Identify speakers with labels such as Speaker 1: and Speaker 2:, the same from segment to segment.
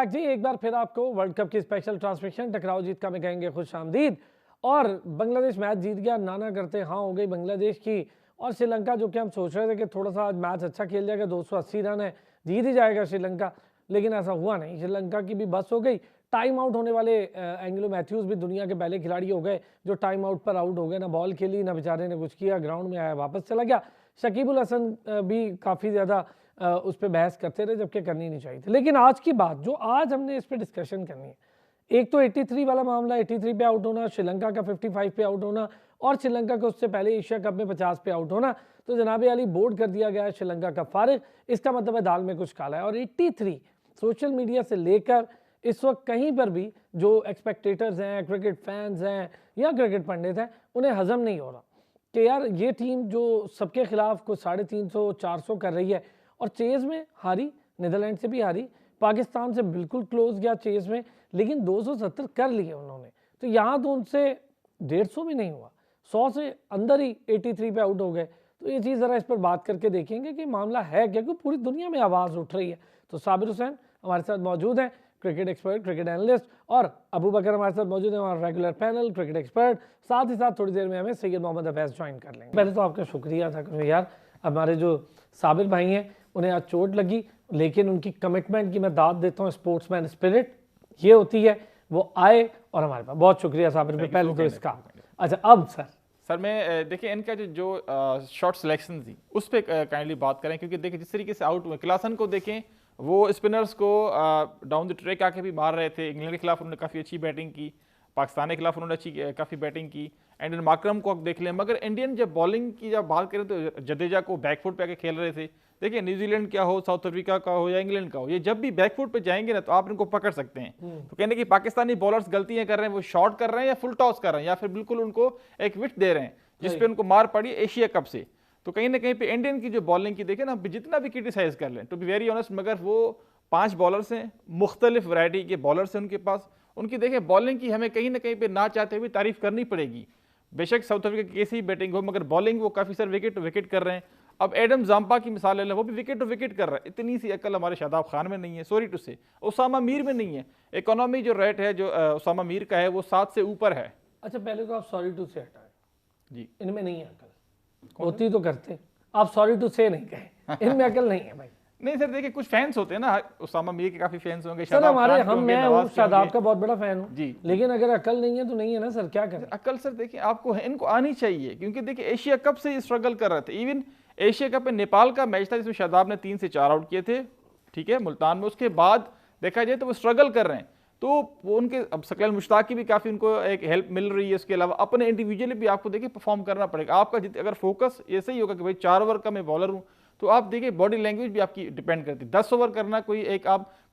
Speaker 1: Back जी, एक बार फिर आपको वर्ल्ड कप की स्पेशल ट्रांसमिशन टकराव जीत का में कहेंगे खुश आमदीद। और बांग्लादेश मैच जीत गया, नाना करते हाँ हो गई बांग्लादेश की। और श्रीलंका जो कि हम सोच रहे थे कि थोड़ा सा आज मैच अच्छा खेल जाएगा, 280 रन है, जीत ही जाएगा श्रीलंका, लेकिन ऐसा हुआ नहीं। श्रीलंका की भी बस हो गई। टाइम आउट होने वाले एंग्लो मैथ्यूज़ भी दुनिया के पहले खिलाड़ी हो गए जो टाइम आउट पर आउट हो गए, ना बॉल खेली ना बेचारे ने कुछ किया, ग्राउंड में आया वापस चला गया। शकीबुल हसन भी काफ़ी ज़्यादा उस पर बहस करते रहे, जबकि करनी नहीं चाहिए थी। लेकिन आज की बात जो आज हमने इस पर डिस्कशन करनी है, एक तो 83 वाला मामला, 83 पे आउट होना, श्रीलंका का 55 पे आउट होना, और श्रीलंका का उससे पहले एशिया कप में 50 पे आउट होना। तो जनाब अली बोर्ड कर दिया गया है श्रीलंका का फारिग। इसका मतलब है दाल में कुछ काला है। और 83 सोशल मीडिया से लेकर इस वक्त कहीं पर भी जो एक्सपेक्टेटर्स हैं, क्रिकेट फैंस हैं या क्रिकेट पंडित हैं, उन्हें हजम नहीं हो रहा कि यार ये टीम जो सबके खिलाफ कुछ 350 400 कर रही है, और चेज में हारी, नीदरलैंड से भी हारी, पाकिस्तान से बिल्कुल क्लोज गया चेज में, लेकिन 270 कर लिए उन्होंने। तो यहाँ तो उनसे 150 भी नहीं हुआ, 100 से अंदर ही 83 पे आउट हो गए। तो ये चीज़ ज़रा इस पर बात करके देखेंगे कि मामला है क्या, क्योंकि पूरी दुनिया में आवाज़ उठ रही है। तो साबिर हुसैन हमारे साथ मौजूद हैं, क्रिकेट एक्सपर्ट, क्रिकेट एनालिस्ट, और अबू बकर हमारे साथ मौजूद है, हमारा रेगुलर पैनल क्रिकेट एक्सपर्ट। साथ ही साथ थोड़ी देर में हमें सैयद मोहम्मद अवैस ज्वाइन कर लेंगे। पहले तो आपका शुक्रिया था कि यार हमारे जो साबिर भाई हैं उन्हें आज चोट लगी, लेकिन उनकी कमिटमेंट की मैं दाद देता हूँ, स्पोर्ट्समैन स्पिरिट ये होती है, वो आए और हमारे पास। बहुत शुक्रिया साबिर भाई पहले तो इसका। अच्छा अब सर
Speaker 2: मैं देखिए इनका जो शॉट सिलेक्शन थी उस पर काइंडली बात करें, क्योंकि देखिए जिस तरीके से आउट हुए, क्लासन को देखें, वो स्पिनर्स को डाउन द ट्रैक आके भी मार रहे थे। इंग्लैंड के खिलाफ उन्होंने काफ़ी अच्छी बैटिंग की, पाकिस्तान के खिलाफ उन्होंने काफ़ी बैटिंग की। एंड मार्करम को आप देख लें, मगर इंडियन जब बॉलिंग की जब बात करें तो जडेजा को बैकफुट पे आके खेल रहे थे। देखिए न्यूजीलैंड क्या हो, साउथ अफ्रीका का हो या इंग्लैंड का हो, ये जब भी बैकफुट पे जाएंगे ना तो आप इनको पकड़ सकते हैं। तो कहने की पाकिस्तानी बॉलर्स गलतियां कर रहे हैं, वो शॉर्ट कर रहे हैं या फुल टॉस कर रहे हैं या फिर बिल्कुल उनको एक विकेट दे रहे हैं जिसपे उनको मार पड़ी एशिया कप से। तो कहीं ना कहीं पे इंडियन की जो बॉलिंग की देखें ना, जितना भी क्रिटिसाइज कर लें, टू बी वेरी ऑनेस्ट, मगर वो 5 बॉलर्स हैं, मुख्तलिफ वैरायटी के बॉलर्स हैं उनके पास। उनकी देखें बॉलिंग की हमें कहीं ना कहीं पे ना चाहते हुए तारीफ करनी पड़ेगी। बेशक साउथ अफ्रीका की कैसी बैटिंग हो, मगर बॉलिंग वो काफ़ी सारे विकेट टू विकेट कर रहे हैं। अब एडम जाम्पा की मिसाल ले लें, वो भी विकेट टू विकेट कर रहा है। इतनी सी अकल हमारे शादाब खान में नहीं है, सॉरी टू से, उसामा मीर में नहीं है। इकोनॉमी जो रेट है जो उसामा मीर का है वो 7 से ऊपर है।
Speaker 1: अच्छा पहले तो आप सॉरी टू से हटाए
Speaker 2: जी,
Speaker 1: इनमें नहीं है अकल, होती तो करते, आप सॉरी टू से नहीं कहे, इनमें अकल नहीं है भाई।
Speaker 2: नहीं सर, देखिए कुछ फैंस होते हैं ना, उसामा मीर के काफी फैंस होंगे,
Speaker 1: सर हमारे मैं हूँ शादाब का बहुत बड़ा फैन हूँ
Speaker 2: जी,
Speaker 1: लेकिन अगर अकल नहीं है तो नहीं है ना सर, क्या करें।
Speaker 2: अकल सर देखिए आपको इनको आनी चाहिए, क्योंकि देखिए एशिया कप से स्ट्रगल कर रहे थे। इवन एशिया कप में नेपाल का मैच था जिसमें शादाब ने 3 से 4 आउट किए थे, ठीक है, मुल्तान में। उसके बाद देखा जाए तो वो स्ट्रगल कर रहे हैं। तो वो उनके अब सकल मुश्ताक की भी काफ़ी उनको एक हेल्प मिल रही है। उसके अलावा अपने इंडिविजुअली भी आपको देखिए परफॉर्म करना पड़ेगा। आपका अगर फोकस ऐसे ही होगा कि भाई 4 ओवर का मैं बॉलर हूँ, तो आप देखिए बॉडी लैंग्वेज भी आपकी डिपेंड करती है। 10 ओवर करना कोई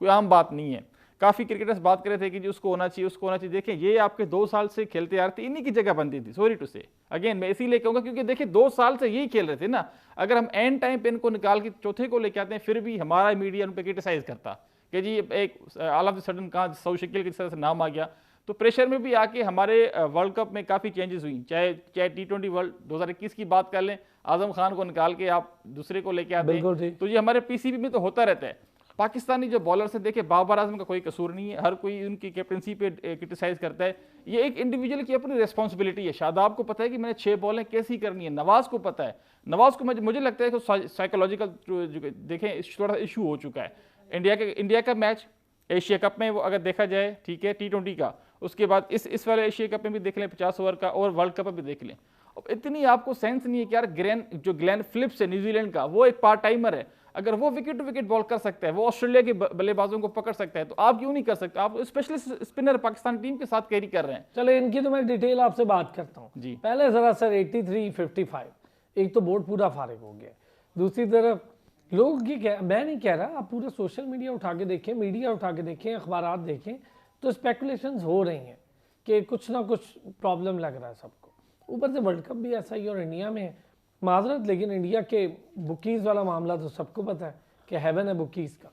Speaker 2: आम बात नहीं है। काफ़ी क्रिकेटर्स बात कर रहे थे कि जी उसको होना चाहिए, उसको होना चाहिए। देखिए ये आपके 2 साल से खेलते आ रहे थे, इन्हीं की जगह बनती थी, सॉरी टू से। अगेन मैं इसीलिए कहूँगा क्योंकि देखिए 2 साल से यही खेल रहे थे ना। अगर हम एंड टाइम पे इनको निकाल के चौथे को लेके आते हैं, फिर भी हमारा मीडिया उन पर क्रिटिसाइज करता कि जी एक ऑल ऑफ द सडन कहाँ सौ शकील की तरह से नाम आ गया। तो प्रेशर में भी आके हमारे वर्ल्ड कप में काफ़ी चेंजेस हुई। चाहे T20 वर्ल्ड 2021 की बात कर लें, आजम खान को निकाल के आप दूसरे को लेके आते हैं, तो ये हमारे पीसीबी में तो होता रहता है। पाकिस्तानी जो बॉलर से देखे, बाबर आजम का कोई कसूर नहीं है, हर कोई उनकी कैप्टनसी पे क्रिटिसाइज करता है। ये एक इंडिविजुअल की अपनी रिस्पॉन्सिबिलिटी है। शादाब को पता है कि मैंने 6 बॉलें कैसी करनी है, नवाज को पता है। नवाज को मुझे लगता है कि साइकोलॉजिकल देखें थोड़ा इशू हो चुका है। इंडिया का मैच एशिया कप में वो अगर देखा जाए, ठीक है, T20 का, उसके बाद इस वाले एशिया कप में भी देख लें 50 ओवर का, और वर्ल्ड कप में भी देख लें। अब इतनी आपको सेंस नहीं है कि यार ग्लेन फिलिप्स है न्यूजीलैंड का, वो एक पार्ट टाइमर है। अगर वो विकेट टू विकेट बॉल कर सकता है, वो ऑस्ट्रेलिया के बल्लेबाजों को पकड़ सकता है, तो आप क्यों नहीं कर सकते। आप स्पेशलिस्ट स्पिनर पाकिस्तान टीम के साथ कैरी कर रहे हैं।
Speaker 1: चलो इनकी तो मैं डिटेल आपसे बात करता हूँ जी। पहले जरा सर 83 55, एक तो बोर्ड पूरा फारिग हो गया। दूसरी तरफ लोग ये मैं नहीं कह रहा, आप पूरा सोशल मीडिया उठा के देखें, मीडिया उठा के देखें, अखबारात देखें, तो स्पेकुलेशंस हो रही हैं कि कुछ ना कुछ प्रॉब्लम लग रहा है सबको। ऊपर से वर्ल्ड कप भी ऐसा ही और इंडिया में माजरत, लेकिन इंडिया के बुकीज़ वाला मामला तो सबको पता है कि हेवन है बुकीज़ का।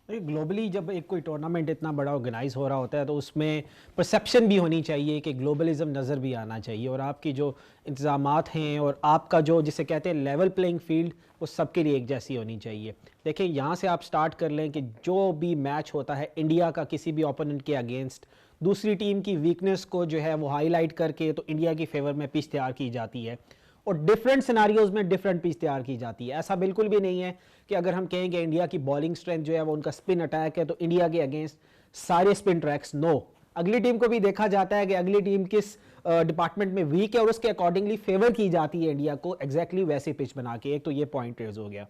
Speaker 3: ग्लोबली जब एक कोई टूर्नामेंट इतना बड़ा ऑर्गेनाइज हो रहा होता है तो उसमें परसेप्शन भी होनी चाहिए कि ग्लोबलिज्म नज़र भी आना चाहिए, और आपकी जो इंतज़ामात हैं और आपका जो जिसे कहते हैं लेवल प्लेइंग फील्ड, वो सबके लिए एक जैसी होनी चाहिए। देखिए यहाँ से आप स्टार्ट कर लें कि जो भी मैच होता है इंडिया का किसी भी ओपोनेंट के अगेंस्ट, दूसरी टीम की वीकनेस को जो है वो हाईलाइट करके तो इंडिया की फेवर में पिच तैयार की जाती है, और डिफरेंट सिनारियोज में डिफरेंट पिच तैयार की जाती है। ऐसा बिल्कुल भी नहीं है कि अगर हम कहें कि इंडिया की बॉलिंग स्ट्रेंथ जो है वो उनका स्पिन अटैक है तो इंडिया के अगेंस्ट सारे स्पिन ट्रैक्स, नो। अगली टीम को भी देखा जाता है कि अगली टीम किस डिपार्टमेंट में वीक है और उसके अकॉर्डिंगली फेवर की जाती है इंडिया को एग्जैक्टली वैसे पिच बना के। एक तो ये पॉइंट रेज हो गया।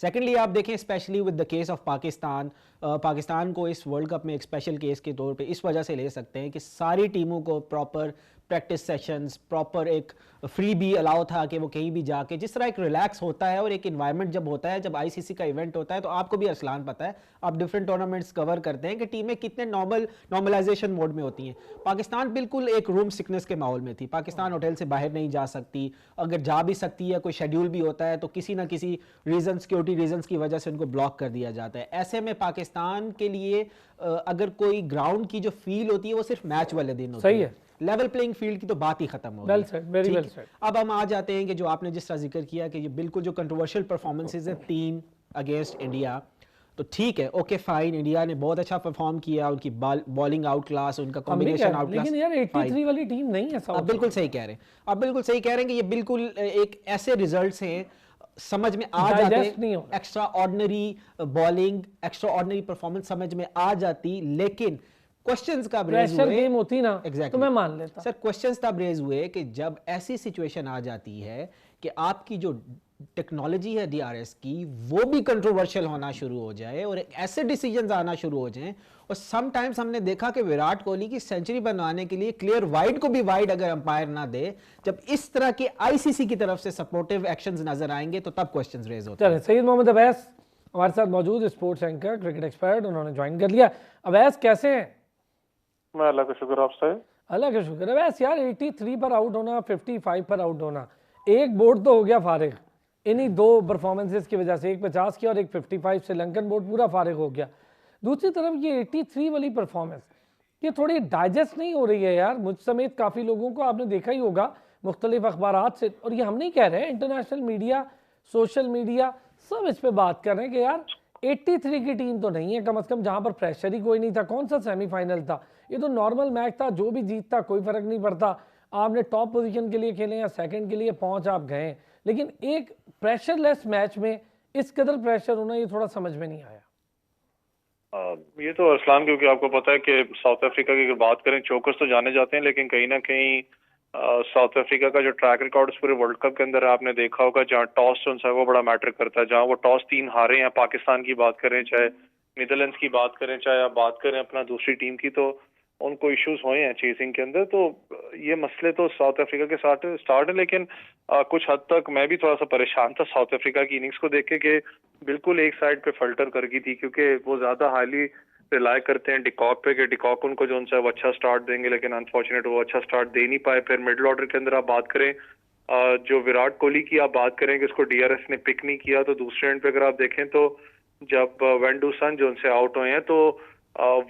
Speaker 3: सेकेंडली आप देखें specially with the case of Pakistan, Pakistan को इस वर्ल्ड कप में एक स्पेशल केस के तौर पे इस वजह से ले सकते हैं कि सारी टीमों को प्रॉपर प्रैक्टिस सेशंस, प्रॉपर एक फ्री भी अलाउ था कि वो कहीं भी जाके, जिस तरह एक रिलैक्स होता है और एक इन्वायरमेंट जब होता है, जब आईसीसी का इवेंट होता है, तो आपको भी अरसलान पता है, आप डिफरेंट टूर्नामेंट्स कवर करते हैं कि टीमें कितने नॉर्मलाइजेशन मोड में होती हैं। पाकिस्तान बिल्कुल एक रूम सिकनेस के माहौल में थी। पाकिस्तान होटल से बाहर नहीं जा सकती, अगर जा भी सकती है कोई शेड्यूल भी होता है तो किसी ना किसी रीज़न, सिक्योरिटी रीजंस की वजह से उनको ब्लॉक कर दिया जाता है। ऐसे में पाकिस्तान के लिए अगर कोई ग्राउंड की जो फील होती है वो सिर्फ मैच वाले दिन होती है। लेवल प्लेइंग फील्ड की तो बात ही खत्म हो गई। अब हम आ जाते हैं कि जो आपने जिस तरह जिक्र किया कि ये बिल्कुल जो कंट्रोवर्शियल परफॉर्मेंसेस है टीम अगेंस्ट इंडिया, तो ठीक है, ओके फाइन, इंडिया ने बहुत अच्छा परफॉर्म किया, उनकी बॉलिंग आउट क्लास, उनका कॉम्बिनेशन आउट क्लास,
Speaker 1: लेकिन यार 83 वाली टीम नहीं है।
Speaker 3: आप बिल्कुल सही कह रहे हैं, आप बिल्कुल सही कह रहे हैं कि ये बिल्कुल एक ऐसे रिजल्ट्स हैं समझ में आ जाते, extra ordinary bowling, extra ordinary performance समझ में आ जाती, लेकिन क्वेश्चंस का रेज हुए,
Speaker 1: गेम होती ना तो मैं मान लेता
Speaker 3: सर। क्वेश्चंस तब रेज हुए कि जब ऐसी सिचुएशन आ जाती है कि आपकी जो टेक्नोलॉजी है डीआरएस की वो भी कंट्रोवर्शियल होना शुरू हो जाए और ऐसे डिसीजंस आना शुरू हो जाएं, और समटाइम्स हमने देखा कि विराट कोहली की सेंचुरी बनवाने के लिए क्लियर वाइड को भी वाइड अगर अंपायर ना दे, जब इस तरह के आईसीसी की तरफ से सपोर्टिव एक्शंस नजर आएंगे तो तब क्वेश्चंस रेज होते हैं।
Speaker 1: सईद मोहम्मद अवैस हमारे साथ मौजूद, स्पोर्ट्स एंकर, क्रिकेट एक्सपर्ट, उन्होंने ज्वाइन कर लिया। अवैस कैसे हैं?
Speaker 4: मैं अल्लाह का शुक्र, आप साहब?
Speaker 1: अल्लाह का शुक्र है। वैसे यार 83 पर आउट होना, 55 पर आउट होना, एक बोर्ड तो हो गया फारिग इन्हीं दो परफॉर्मेंसेस की वजह से, एक 50 की और एक 55, श्रीलंकन बोर्ड पूरा फारिग हो गया। दूसरी तरफ ये 83 वाली परफॉर्मेंस ये थोड़ी डाइजेस्ट नहीं हो रही है यार, मुझ समेत काफ़ी लोगों को, आपने देखा ही होगा मुख्तलिफ अखबारात से, और ये हम नहीं कह रहे हैं, इंटरनेशनल मीडिया, सोशल मीडिया सब इस पर बात कर रहे हैं कि यार 83 की टीम तो नहीं है कम से कम, जहाँ पर प्रेशर ही कोई नहीं था। कौन सा सेमीफाइनल था, ये तो नॉर्मल मैच था, जो भी जीतता कोई फर्क नहीं पड़ता। आपने टॉप पोजीशन के लिए खेले या सेकंड के लिए पहुंच आप गए, लेकिन एक प्रेशरलेस मैच में इस कदर प्रेशर होना ये थोड़ा समझ में नहीं आया।
Speaker 4: ये तो अरसलान, क्योंकि आपको पता है कि साउथ अफ्रीका की अगर बात करें, चोकर्स तो जाने जाते हैं, लेकिन कहीं ना कहीं साउथ अफ्रीका का जो ट्रैक रिकॉर्ड पूरे वर्ल्ड कप के अंदर आपने देखा होगा, जहाँ टॉस जो है वो बड़ा मैटर करता है, जहाँ वो टॉस 3 हारे हैं, पाकिस्तान की बात करें, चाहे नीदरलैंड्स की बात करें, चाहे आप बात करें अपना दूसरी टीम की, तो उनको इश्यूज हुए हैं चेसिंग के अंदर। तो ये मसले तो साउथ अफ्रीका के साथ स्टार्ट है, लेकिन कुछ हद तक मैं भी थोड़ा सा परेशान था साउथ अफ्रीका की इनिंग्स को देख के कि बिल्कुल एक साइड पे फल्टर कर गई थी, क्योंकि वो ज्यादा हाईली रिलाय करते हैं डिकॉक पे कि डिकॉक उनको जो उनसे वो अच्छा स्टार्ट देंगे, लेकिन अनफॉर्चुनेट वो अच्छा स्टार्ट दे नहीं पाए। फिर मिडिल ऑर्डर के अंदर आप बात करें, जो विराट कोहली की आप बात करें कि उसको डीआरएस ने पिक नहीं किया, तो दूसरे एंड पे अगर आप देखें तो जब वेंडूसन जो उनसे आउट हुए हैं तो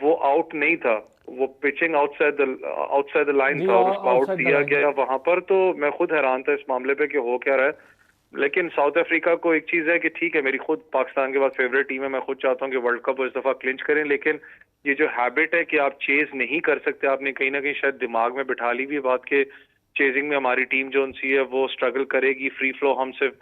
Speaker 4: वो आउट नहीं था, वो पिचिंग आउटसाइड द लाइन था और उसको आउट दिया गया वहां पर। तो मैं खुद हैरान था इस मामले पे कि हो क्या रहा है। लेकिन साउथ अफ्रीका को एक चीज है कि ठीक है, मेरी खुद पाकिस्तान के बाद फेवरेट टीम है, मैं खुद चाहता हूँ कि वर्ल्ड कप इस दफा क्लिंच करें, लेकिन ये जो हैबिट है कि आप चेज नहीं कर सकते, आपने कहीं ना कहीं शायद दिमाग में बिठा ली भी बात के चेजिंग में हमारी टीम जो सी है वो स्ट्रगल करेगी, फ्री फ्लो हम सिर्फ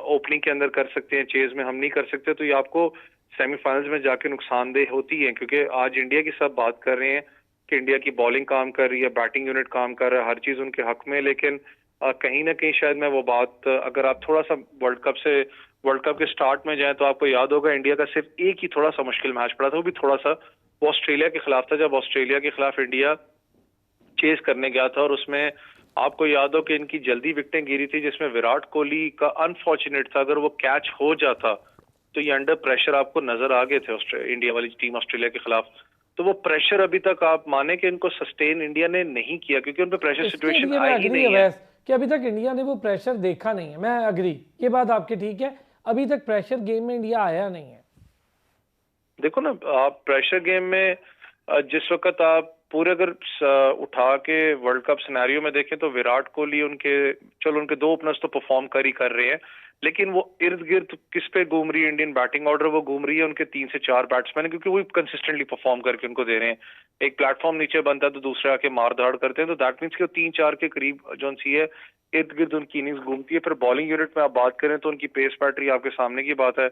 Speaker 4: ओपनिंग के अंदर कर सकते हैं, चेज में हम नहीं कर सकते, तो ये आपको सेमीफाइनल्स में जाके नुकसानदेह होती है। क्योंकि आज इंडिया की सब बात कर रहे हैं कि इंडिया की बॉलिंग काम कर रही है, बैटिंग यूनिट काम कर रहा है, हर चीज उनके हक में, लेकिन कहीं ना कहीं शायद मैं वो बात, अगर आप थोड़ा सा वर्ल्ड कप के स्टार्ट में जाएं तो आपको याद होगा इंडिया का सिर्फ एक ही थोड़ा सा मुश्किल मैच पड़ा था, वो भी थोड़ा सा, वो ऑस्ट्रेलिया के खिलाफ था, जब ऑस्ट्रेलिया के खिलाफ इंडिया चेस करने गया था और उसमें आपको याद हो कि इनकी जल्दी विकेटें गिरी थी, जिसमें विराट कोहली का अनफॉर्चुनेट था, अगर वो कैच हो जाता तो ये अंडर प्रेशर आपको नजर आ गए थे इंडिया वाली टीम ऑस्ट्रेलिया के खिलाफ। तो वो प्रेशर अभी तक आप माने कि इनको सस्टेन इंडिया ने नहीं किया, क्योंकि उन पे प्रेशर सिचुएशन आई ही नहीं है
Speaker 1: कि अभी तक इंडिया ने वो प्रेशर देखा नहीं है। मैं अग्री, ये बात आपकी ठीक है, अभी तक प्रेशर गेम में इंडिया आया नहीं है।
Speaker 4: देखो ना, आप प्रेशर गेम में जिस वक्त आप पूरे अगर उठा के वर्ल्ड कप सिनेरियो में देखें तो विराट कोहली उनके दो ओपनर्स तो परफॉर्म कर रहे हैं, लेकिन वो इर्द गिर्द किस पे घूम रही है इंडियन बैटिंग ऑर्डर, वो घूम रही है उनके 3 से 4 बैट्समैन, क्योंकि वो कंसिस्टेंटली परफॉर्म करके उनको दे रहे हैं। एक प्लेटफॉर्म नीचे बनता है तो दूसरे आके मार धाड़ करते हैं, तो दैट मीन्स कि वो 3-4 के करीब जो सी है इर्द गिर्द उनकी इनिंग्स घूमती है। फिर बॉलिंग यूनिट में आप बात करें तो उनकी पेस बैटरी आपके सामने की बात है।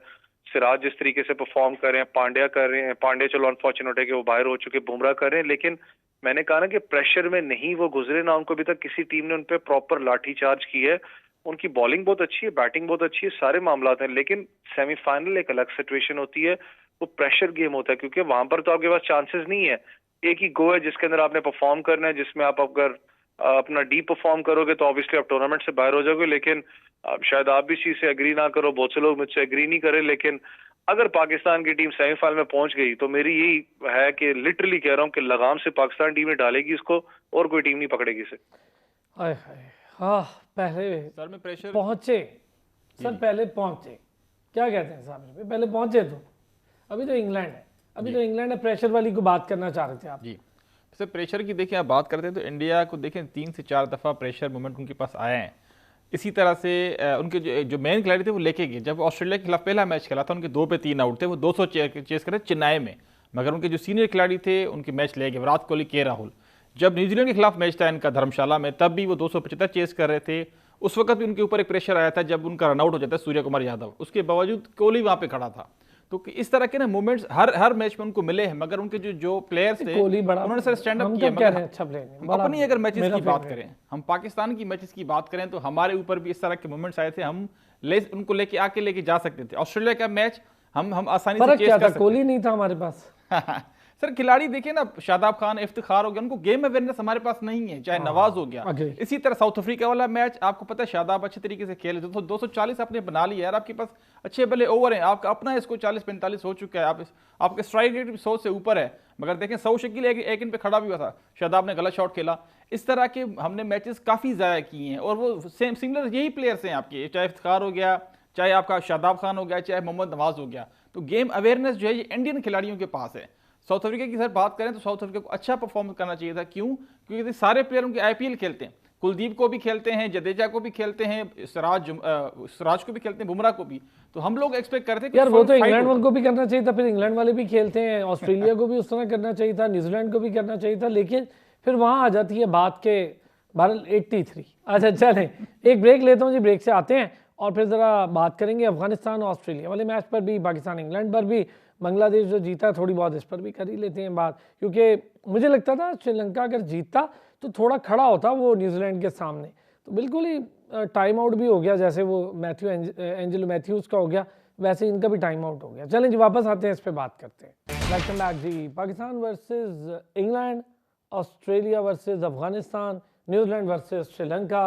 Speaker 4: सिराज जिस तरीके से परफॉर्म कर रहे हैं, पांड्या कर रहे हैं, पांड्या चलो अनफॉर्चुनेट है कि वो बाहर हो चुके, बुमराह कर रहे हैं, लेकिन मैंने कहा ना कि प्रेशर में नहीं वो गुजरे ना, उनको अभी तक किसी टीम ने उनपे प्रॉपर लाठी चार्ज की है। उनकी बॉलिंग बहुत अच्छी है, बैटिंग बहुत अच्छी है, सारे मामलात हैं, लेकिन सेमीफाइनल एक अलग सिचुएशन होती है, वो प्रेशर गेम होता है, क्योंकि वहां पर तो आपके पास चांसेस नहीं है। एक ही गो है जिसके अंदर आपने परफॉर्म करना है, जिसमें आप अगर अपना डीप परफॉर्म करोगे तो ऑब्वियसली आप टूर्नामेंट से बाहर हो जाओगे। लेकिन शायद आप भी इस चीज से एग्री ना करो, बहुत से लोग मुझसे एग्री नहीं करे, लेकिन अगर पाकिस्तान की टीम सेमीफाइनल में पहुंच गई तो मेरी यही है कि लिटरली कह रहा हूं कि लगाम से पाकिस्तान टीम ने डालेगी इसको और कोई टीम नहीं पकड़ेगी इसे।
Speaker 1: हाय हाय, हाँ पहले
Speaker 2: सर में प्रेशर
Speaker 1: पहुंचे, सर पहले पहुंचे, क्या कहते हैं साहब, पहले पहुंचे तो अभी तो इंग्लैंड है, अभी तो इंग्लैंड है। प्रेशर वाली को बात करना चाह रहे थे आप
Speaker 2: जी। सर प्रेशर की देखिए आप बात करते हैं तो इंडिया को देखें 3 से 4 दफ़ा प्रेशर मोमेंट उनके पास आए हैं। इसी तरह से उनके जो मेन खिलाड़ी थे वो लेके गए। जब ऑस्ट्रेलिया के खिलाफ पहला मैच खेला था उनके 2 पे 3 आउट थे, वो 200 चेस करे चेन्नई में, मगर उनके जो सीनियर खिलाड़ी थे उनके मैच ले गए, विराट कोहली, के राहुल। जब न्यूजीलैंड के खिलाफ मैच था इनका धर्मशाला में, तब भी वो 275 चेस कर रहे थे। उस वक्त भी उनके ऊपर एक प्रेशर आया था जब उनका रनआउट हो जाता है सूर्य कुमार यादव, उसके बावजूद कोहली वहां पे खड़ा था। तो इस तरह के ना मोमेंट्स हर मैच में उनको मिले हैं, मगर उनके जो प्लेयर्स थे
Speaker 1: कोहली बड़ा,
Speaker 2: उन्होंने सर स्टैंड अप
Speaker 1: हम
Speaker 2: किया।
Speaker 1: तो कह रहे हैं अच्छा प्लेयर है, बड़ा
Speaker 2: अपनी अगर मैचेस
Speaker 1: मेरा
Speaker 2: की बात
Speaker 1: favorite।
Speaker 2: करें, हम पाकिस्तान की मैचेस की बात करें तो हमारे ऊपर भी इस तरह के मोमेंट्स आए थे, हम उनको लेके जा सकते थे। ऑस्ट्रेलिया का मैच हम आसानी से
Speaker 1: फर्क
Speaker 2: चेस
Speaker 1: क्या
Speaker 2: कर
Speaker 1: था,
Speaker 2: सकते
Speaker 1: कोहली नहीं था हमारे पास।
Speaker 2: सर खिलाड़ी देखिए ना, शादाब खान, इफ्तिखार हो गया, उनको गेम अवेयरनेस हमारे पास नहीं है, चाहे नवाज हो गया।
Speaker 1: agree।
Speaker 2: इसी तरह साउथ अफ्रीका वाला मैच आपको पता है शादाब अच्छे तरीके से खेले, तो 240 आपने बना लिया यार, आपके पास अच्छे भले ओवर हैं, आपका अपना इसको 40-45 हो चुका है, आपके स्ट्राइक रेट भी 100 से ऊपर है, मगर देखें 100 शकील एक इन पे खड़ा भी हुआ था, शादाब ने गलत शॉट खेला। इस तरह के हमने मैचेस काफ़ी ज़ाया किए हैं, और वो सिमिलर यही प्लेयर्स हैं आपके, चाहे इफ्तिखार हो गया, चाहे आपका शादाब खान हो गया, चाहे मोहम्मद नवाज हो गया। तो गेम अवेयरनेस जो है ये इंडियन खिलाड़ियों के पास है। साउथ अफ्रीका की सर बात करें तो साउथ अफ्रीका को अच्छा परफॉर्म करना चाहिए था। क्यों? क्योंकि सारे प्लेयर उनके आईपीएल खेलते हैं, कुलदीप को भी खेलते हैं, जडेजा को भी खेलते हैं, सिराज को भी खेलते हैं, बुमराह को भी। तो हम लोग एक्सपेक्ट करते हैं
Speaker 1: यार वो तो इंग्लैंड वालों को भी करना चाहिए था, फिर इंग्लैंड वाले भी खेलते हैं, ऑस्ट्रेलिया को भी उस तरह करना चाहिए था, न्यूजीलैंड को भी करना चाहिए था, लेकिन फिर वहां आ जाती है बात के भारत 83। अच्छा चलें एक ब्रेक लेता हूँ जी, ब्रेक से आते हैं और फिर ज़रा बात करेंगे अफगानिस्तान ऑस्ट्रेलिया वाले मैच पर भी, पाकिस्तान इंग्लैंड पर भी, बांग्लादेश जो जीता थोड़ी बहुत इस पर भी कर ही लेते हैं बात, क्योंकि मुझे लगता था श्रीलंका अगर जीतता तो थोड़ा खड़ा होता वो न्यूजीलैंड के सामने, तो बिल्कुल ही टाइम आउट भी हो गया, जैसे वो एंजेलो मैथ्यूज़ का हो गया वैसे इनका भी टाइम आउट हो गया। चलें जी वापस आते हैं, इस पर बात करते हैं। वेलकम बैक जी। Pakistan versus England, Australia versus Afghanistan, New Zealand versus Sri Lanka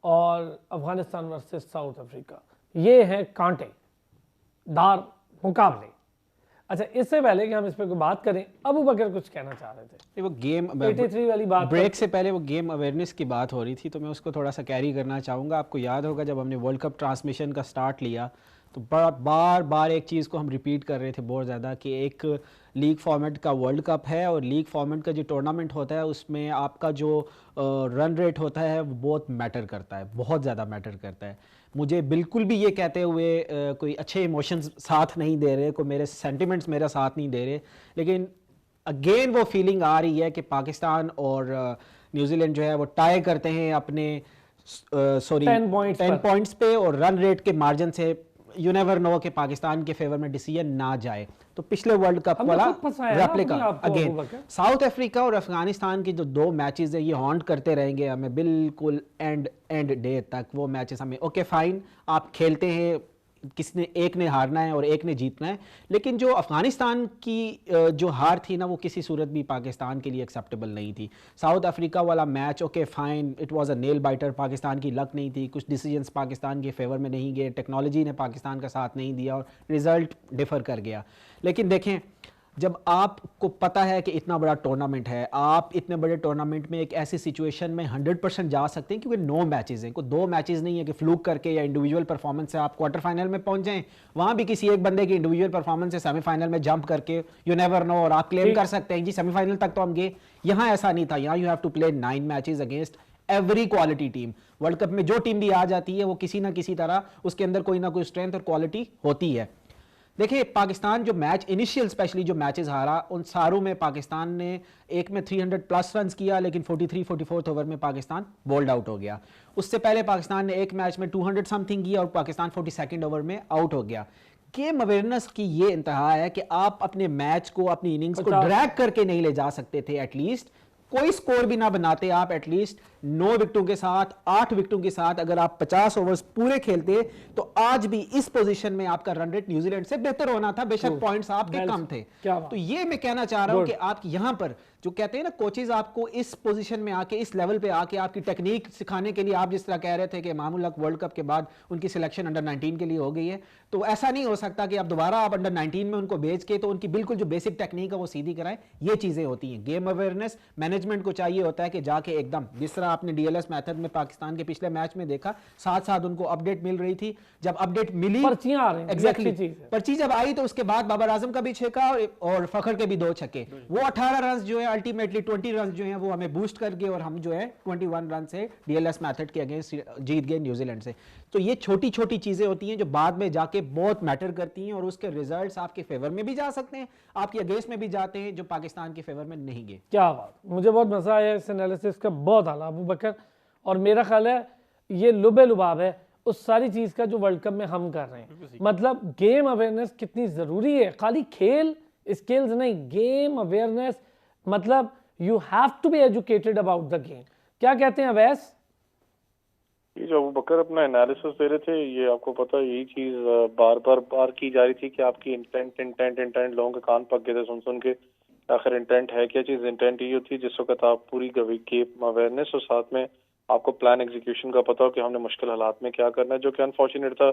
Speaker 1: और अफगानिस्तान वर्सेस साउथ अफ्रीका, ये हैं कांटेदार मुकाबले। अच्छा इससे पहले कि हम इस पर कोई बात करें, अबू बकर कुछ कहना चाह रहे थे।
Speaker 3: वो गेम
Speaker 1: 83 वाली बात
Speaker 3: ब्रेक से पहले वो गेम अवेयरनेस की बात हो रही थी, तो मैं उसको थोड़ा सा कैरी करना चाहूँगा। आपको याद होगा जब हमने वर्ल्ड कप ट्रांसमिशन का स्टार्ट लिया तो बार बार एक चीज़ को हम रिपीट कर रहे थे बहुत ज़्यादा, कि एक लीग फॉर्मेट का वर्ल्ड कप है, और लीग फॉर्मेट का जो टूर्नामेंट होता है उसमें आपका जो रन रेट होता है वो बहुत मैटर करता है, बहुत ज़्यादा मैटर करता है। मुझे बिल्कुल भी ये कहते हुए कोई अच्छे इमोशंस साथ नहीं दे रहे, कोई मेरे सेंटिमेंट्स मेरा साथ नहीं दे रहे, लेकिन अगेन वो फीलिंग आ रही है कि पाकिस्तान और न्यूजीलैंड जो है वो टाई करते हैं अपने 10 पॉइंट्स पे, और रन रेट के मार्जिन से यू नेवर नो कि पाकिस्तान के फेवर में डिसीजन ना जाए। तो पिछले वर्ल्ड कप वाला रेप्लिका अगेन साउथ अफ्रीका और अफगानिस्तान के जो 2 मैचेस है ये हॉन्ट करते रहेंगे हमें बिल्कुल एंड डे तक। वो मैचेस हमें ओके फाइन, आप खेलते हैं, किसने एक ने हारना है और एक ने जीतना है, लेकिन जो अफगानिस्तान की जो हार थी ना वो किसी सूरत भी पाकिस्तान के लिए एक्सेप्टेबल नहीं थी। साउथ अफ्रीका वाला match okay fine, it was a nail biter, Pakistan की लक नहीं थी, कुछ डिसीजंस पाकिस्तान के फेवर में नहीं गए, टेक्नोलॉजी ने पाकिस्तान का साथ नहीं दिया और रिजल्ट डिफर कर गया। लेकिन देखें जब आपको पता है कि इतना बड़ा टूर्नामेंट है, आप इतने बड़े टूर्नामेंट में एक ऐसी सिचुएशन में 100% जा सकते हैं, क्योंकि 9 मैचेस हैं, कोई 2 मैचेस नहीं है कि फ्लूक करके या इंडिविजुअल परफॉर्मेंस से आप क्वार्टर फाइनल में पहुंच जाएं, वहां भी किसी एक बंदे की इंडिविजुअल परफॉर्मेंस से सेमीफाइनल में जंप करके यू नेवर नो, और आप क्लेम कर सकते हैं जी सेमीफाइनल तक तो हम गए। यहां ऐसा नहीं था, यहां you have to play 9 matches against every quality team. World cup में जो टीम भी आ जाती है वो किसी ना किसी तरह उसके अंदर कोई ना कोई स्ट्रेंथ और क्वालिटी होती है। देखिए पाकिस्तान जो मैच इनिशियल स्पेशली जो मैचेस हारा, उन सारों में पाकिस्तान ने एक में 300 प्लस रन किया, लेकिन 43-44 ओवर में पाकिस्तान बोल्ड आउट हो गया। उससे पहले पाकिस्तान ने एक मैच में 200 समथिंग किया और पाकिस्तान 42 ओवर में आउट हो गया। गेम अवेयरनेस की ये इंतहा है कि आप अपने मैच को, अपनी इनिंग्स को ड्रैग करके नहीं ले जा सकते थे। एटलीस्ट कोई स्कोर भी ना बनाते आप, एटलीस्ट 9 विकेटों के साथ, 8 विकेटों के साथ अगर आप 50 ओवर्स पूरे खेलते तो आज भी इस पोजीशन में आपका रन रेट न्यूजीलैंड से बेहतर होना था, बेशक पॉइंट्स आपके कम थे। तो ये मैं कहना चाह रहा हूं कि आप यहां पर जो कहते हैं ना कोचेज आपको इस पोजीशन में आके, इस लेवल पे आके आपकी टेक्निक सिखाने के लिए, आप जिस तरह कह रहे थे कि मामूल हक वर्ल्ड कप के बाद उनकी सिलेक्शन अंडर 19 के लिए हो गई है, तो ऐसा नहीं हो सकता कि आप दोबारा आप अंडर 19 में उनको भेज के तो उनकी बिल्कुल जो बेसिक टेक्निक है वो सीधी कराएं। ये चीजें होती हैं। गेम अवेयरनेस मैनेजमेंट को चाहिए होता है कि जाके एकदम, जिस तरह आपने डीएलएस मेथड में पाकिस्तान के पिछले मैच में देखा, साथ साथ उनको अपडेट मिल रही थी। जब अपडेट मिली,
Speaker 1: पर्चियां आ रही हैं,
Speaker 3: एग्जैक्टली पर्ची जब आई तो उसके बाद बाबर आजम का भी छक्का और फखर के भी 2 छक्के, वो 18 रन जो है अल्टीमेटली 20 रन जो है वो हमें बूस्ट कर गए और हम जो है 21 रन से डीएलएस मेथड के अगेंस्ट जीत गए न्यूजीलैंड से। तो ये छोटी छोटी चीजें होती हैं जो बाद में जाके बहुत मैटर करती हैं और उसके रिजल्ट्स आपके फेवर में भी जा सकते हैं, आपके अगेंस्ट में भी जाते हैं, जो पाकिस्तान के फेवर में नहीं गए।
Speaker 1: क्या बात, मुझे बहुत मजा आया इस एनालिसिस का, बहुत आला अबू बकर। और मेरा ख्याल है ये लुबे लुबाब है उस सारी चीज का जो वर्ल्ड कप में हम कर रहे हैं। मतलब गेम अवेयरनेस कितनी जरूरी है, खाली खेल स्किल्स नहीं, गेम अवेयरनेस, मतलब you have to be educated about the game. क्या कहते हैं अवैस?
Speaker 4: ये जो अबू बकर अपना एनालिसिस दे रहे थे, ये आपको पता है यही चीज बार बार की जा रही थी कि आपकी इंटेंट लोगों के कान पक गए थे सुन के। आखिर इंटेंट है क्या चीज? इंटेंट ये होती है जिस वक्त आप पूरी गेम अवेयरनेस और साथ में आपको प्लान एग्जीक्यूशन का पता हो कि हमने मुश्किल हालात में क्या करना है, जो कि अनफॉर्चुनेट था।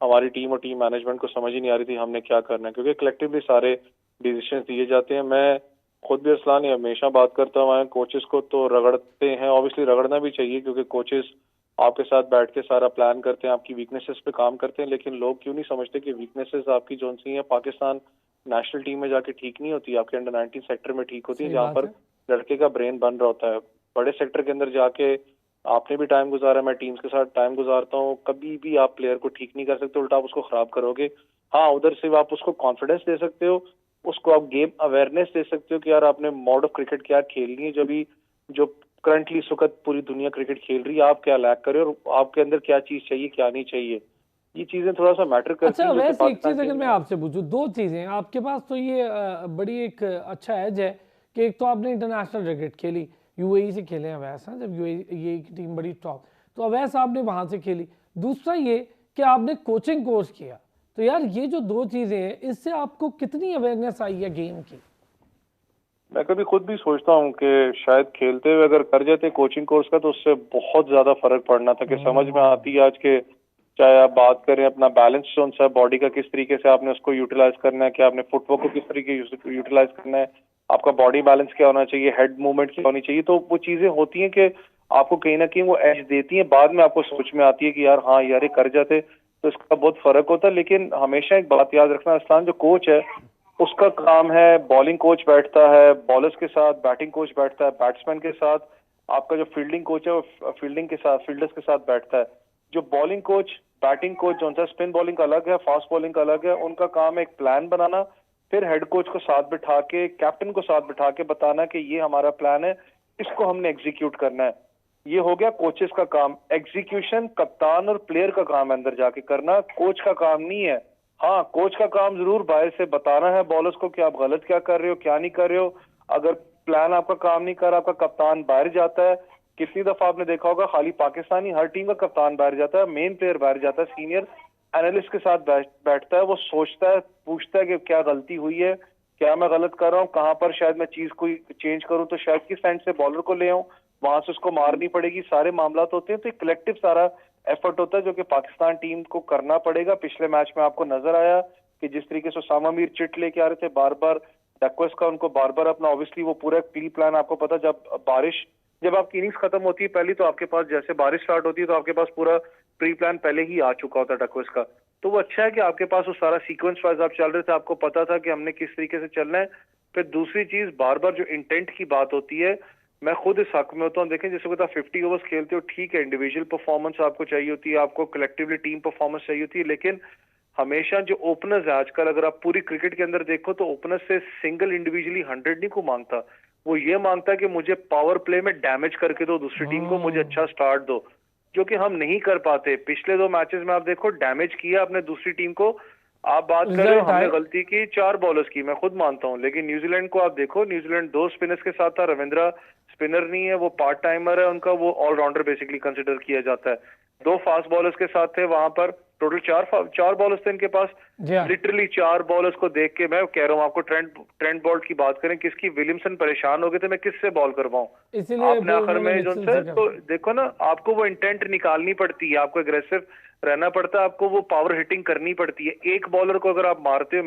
Speaker 4: हमारी टीम और टीम मैनेजमेंट को समझ ही नहीं आ रही थी हमने क्या करना है, क्योंकि कलेक्टिवली सारे डिसीजन दिए जाते हैं। मैं खुद भी अरसलान ये हमेशा बात करता हूँ, कोचेस को तो रगड़ते हैं, ऑब्वियसली रगड़ना भी चाहिए, क्योंकि कोचेस आपके साथ बैठ के सारा प्लान करते हैं, आपकी वीकनेसेस पे काम करते हैं। लेकिन लोग क्यों नहीं समझते कि वीकनेसेस आपकी जो सी है पाकिस्तान नेशनल टीम में जाके ठीक नहीं होती, आपके अंडर 19 सेक्टर में ठीक होती है, जहाँ पर लड़के का ब्रेन बन रहा होता है। बड़े सेक्टर के अंदर जाके आपने भी टाइम गुजारा, मैं टीम्स के साथ टाइम गुजारता हूँ, कभी भी आप प्लेयर को ठीक नहीं कर सकते, उल्टा आप उसको खराब करोगे। हाँ, उधर से आप उसको कॉन्फिडेंस दे सकते हो, उसको आप गेम अवेयरनेस दे सकते हो कि यार आपने मोड ऑफ क्रिकेट क्या खेलनी है, जो करंटली इस वक्त पूरी दुनिया क्रिकेट खेल रही है, आप क्या लैक करे और आपके अंदर क्या चीज चाहिए क्या नहीं चाहिए, ये चीजें थोड़ा सा मैटर करती हैं।
Speaker 1: अच्छा वैसे एक चीज अगर मैं आपसे पूछूं, 2 चीजें आपके पास, तो ये बड़ी एक अच्छा एज है कि एक तो आपने इंटरनेशनल क्रिकेट खेली, यूएई से खेले हैं वैसा, जब यूएई की टीम बड़ी टॉप, तो अवैस आपने वहां से खेली। दूसरा ये कि आपने कोचिंग कोर्स किया, तो यार ये जो 2 चीजें हैं, इससे आपको कितनी अवेयरनेस आई है गेम की?
Speaker 4: मैं कभी खुद भी सोचता हूँ कि शायद खेलते हुए अगर कर जाते कोचिंग कोर्स का तो उससे बहुत ज्यादा फर्क पड़ना था, कि समझ में आती है आज के, चाहे आप बात करें अपना बैलेंस जोन है बॉडी का, किस तरीके से आपने उसको यूटिलाइज करना है, कि आपने फुटवर्क को किस तरीके से यूटिलाइज करना है, आपका बॉडी बैलेंस क्या होना चाहिए, हेड मूवमेंट क्या होनी चाहिए। तो वो चीजें होती हैं कि आपको कहीं ना कहीं वो एज देती हैं, बाद में आपको सोच में आती है कि यार हाँ यार ये कर जाते तो इसका बहुत फर्क होता है। लेकिन हमेशा एक बात याद रखना, अरसलान जो कोच है उसका काम है, बॉलिंग कोच बैठता है बॉलर्स के साथ, बैटिंग कोच बैठता है बैट्समैन के साथ, आपका जो फील्डिंग कोच है वो फील्डिंग के साथ, फील्डर्स के साथ बैठता है। जो बॉलिंग कोच, बैटिंग कोच जो है, स्पिन बॉलिंग का अलग है, फास्ट बॉलिंग का अलग है, उनका काम है एक प्लान बनाना, फिर हेड कोच को साथ बिठा के, कैप्टन को साथ बिठा के बताना कि ये हमारा प्लान है, इसको हमने एग्जीक्यूट करना है। ये हो गया कोचेस का काम। एग्जीक्यूशन कप्तान और प्लेयर का काम है अंदर जाके करना, कोच का काम नहीं है। हाँ, कोच का काम जरूर बाहर से बताना है बॉलर्स को कि आप गलत क्या कर रहे हो क्या नहीं कर रहे हो। अगर प्लान आपका काम नहीं कर रहा, आपका कप्तान बाहर जाता है। कितनी दफा आपने देखा होगा, खाली पाकिस्तानी, हर टीम का कप्तान बाहर जाता है, मेन प्लेयर बाहर जाता है, सीनियर एनालिस्ट के साथ बैठता है, वो सोचता है, पूछता है कि क्या गलती हुई है, क्या मैं गलत कर रहा हूँ, कहाँ पर शायद मैं चीज को चेंज करूँ, तो शायद किस साइड से बॉलर को ले आऊं, वहां से उसको मारनी पड़ेगी। सारे मामला होते हैं, तो एक कलेक्टिव सारा एफर्ट होता है जो कि पाकिस्तान टीम को करना पड़ेगा। पिछले मैच में आपको नजर आया कि जिस तरीके से उसामा मीर चिट लेके आ रहे थे, बार बार डकवर्थ का उनको बार बार अपना ऑब्वियसली वो पूरा प्री प्लान, आपको पता जब आपकी इनिंग्स खत्म होती है पहली, तो आपके पास जैसे बारिश स्टार्ट होती है तो आपके पास पूरा प्री प्लान पहले ही आ चुका होता है डकवर्थ का। तो वो अच्छा है कि आपके पास वो सारा सीक्वेंस वाइज आप चल रहे थे, आपको पता था कि हमने किस तरीके से चलना है। फिर दूसरी चीज, बार बार जो इंटेंट की बात होती है, मैं खुद इस हक में होता हूँ। देखें, जैसे आप 50 ओवर्स खेलते हो, ठीक है, इंडिविजुअल परफॉर्मेंस आपको चाहिए होती है, आपको कलेक्टिवली टीम परफॉर्मेंस चाहिए होती है, लेकिन हमेशा जो ओपनर्स है आजकल, अगर आप पूरी क्रिकेट के अंदर देखो तो ओपनर्स से सिंगल इंडिविजुअली 100 नहीं को मांगता, वो ये मांगता है कि मुझे पावर प्ले में डैमेज करके दो दूसरी टीम को, मुझे अच्छा स्टार्ट दो, जो कि हम नहीं कर पाते। पिछले 2 मैचेस में आप देखो, डैमेज किया अपने दूसरी टीम को। आप बात कर रहे हो हमने गलती की 4 बॉलर्स की, मैं खुद मानता हूं, लेकिन न्यूजीलैंड को आप देखो, न्यूजीलैंड 2 स्पिनर्स के साथ था। रविंद्रा स्पिनर नहीं है, वो पार्ट टाइमर है, उनका वो ऑलराउंडर बेसिकली कंसिडर किया जाता है। 2 फास्ट बॉलर्स के साथ थे वहां पर, टोटल 4 बॉलर्स थे इनके पास। लिटरली 4 बॉलर्स को देख के मैं कह रहा हूँ आपको, ट्रेंट बोल्ट की बात करें, किसकी विलियमसन परेशान हो गए थे, मैं किससे बॉल करवाऊं, आपने आखिर में जो से। तो देखो ना, आपको वो इंटेंट निकालनी पड़ती है, आपको एग्रेसिव रहना पड़ता है, आपको वो पावर हिटिंग करनी पड़ती है। एक बॉलर को अगर आप मारते हो,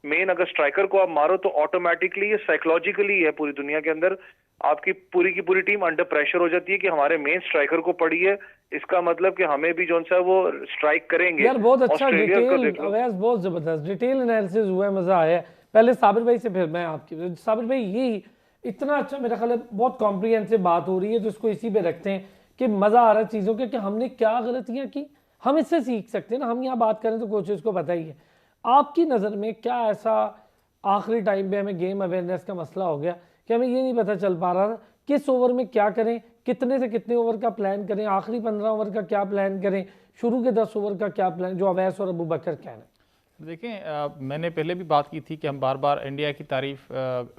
Speaker 4: मेन अगर स्ट्राइकर को आप मारो, तो ऑटोमेटिकली ये साइकोलॉजिकली है, पूरी दुनिया के अंदर आपकी पूरी की पूरी टीम अंडर प्रेशर हो जाती है कि हमारे मेन स्ट्राइकर को पड़ी है, इसका मतलब कि हमें भी जो है वो स्ट्राइक करेंगे।
Speaker 1: यार बहुत अच्छा डिटेल, अवैस बहुत जबरदस्त डिटेल एनालिसिस हुआ है, मजा आया। पहले साबिर भाई से, फिर मैं आपकी। साबिर भाई, ये इतना अच्छा मेरा ख्याल है, बहुत कॉम्प्रिहेंसिव बात हो रही है, तो इसको इसी पे रखते हैं कि मजा आ रहा है चीजों के, कि हमने क्या गलतियां की, हम इससे सीख सकते हैं ना। हम यहाँ बात करें तो कोचेस को पता ही है। आपकी नज़र में क्या ऐसा आखिरी टाइम पे हमें गेम अवेयरनेस का मसला हो गया कि हमें ये नहीं पता चल पा रहा था किस ओवर में क्या करें, कितने से कितने ओवर का प्लान करें, आखिरी 15 ओवर का क्या प्लान करें, शुरू के 10 ओवर का क्या प्लान, जो अवैस और अबू बकर कहना है।
Speaker 2: देखें, मैंने पहले भी बात की थी कि हम बार बार इंडिया की तारीफ